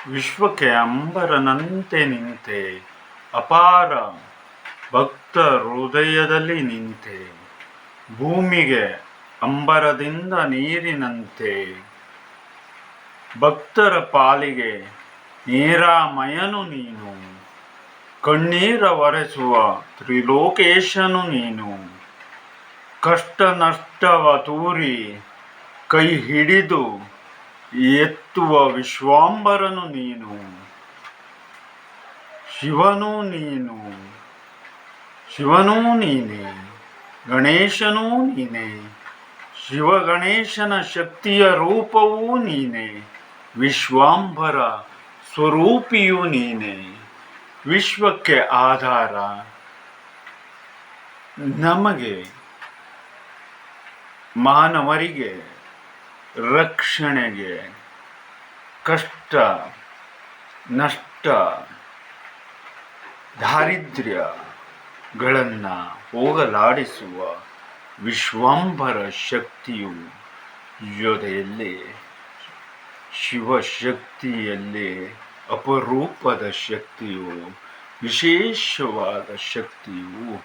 ವಿಶ್ವಕ್ಕೆ ಅಂಬರನಂತೆ ನಿಂತೆ, ಅಪಾರ ಭಕ್ತ ಹೃದಯದಲ್ಲಿ ನಿಂತೆ, ಭೂಮಿಗೆ ಅಂಬರದಿಂದ ನೀರಿನಂತೆ, ಭಕ್ತರ ಪಾಲಿಗೆ ನೀರಾಮಯನು ನೀನು, ಕಣ್ಣೀರ ಒರೆಸುವ ತ್ರಿಲೋಕೇಶನು ನೀನು, ಕಷ್ಟ ನಷ್ಟವ ತೂರಿ ಕೈ ಹಿಡಿದು ಎತ್ತುವ ವಿಶ್ವಾಂಬರನು ನೀನು, ಶಿವನೂ ನೀನೇ, ಗಣೇಶನೂ ನೀನೇ, ಶಿವಗಣೇಶನ ಶಕ್ತಿಯ ರೂಪವೂ ನೀನೇ, ವಿಶ್ವಾಂಬರ ಸ್ವರೂಪಿಯೂ ನೀನೇ, ವಿಶ್ವಕ್ಕೆ ಆಧಾರ, ನಮಗೆ ಮಾನವರಿಗೆ ರಕ್ಷಣೆಗೆ, ಕಷ್ಟ ನಷ್ಟ ದಾರಿದ್ರ್ಯಗಳನ್ನು ಹೋಗಲಾಡಿಸುವ ವಿಶ್ವಾಂಬರ ಶಕ್ತಿಯು ಜೊತೆಯಲ್ಲಿ ಶಿವಶಕ್ತಿಯಲ್ಲಿ ಅಪರೂಪದ ಶಕ್ತಿಯು, ವಿಶೇಷವಾದ ಶಕ್ತಿಯು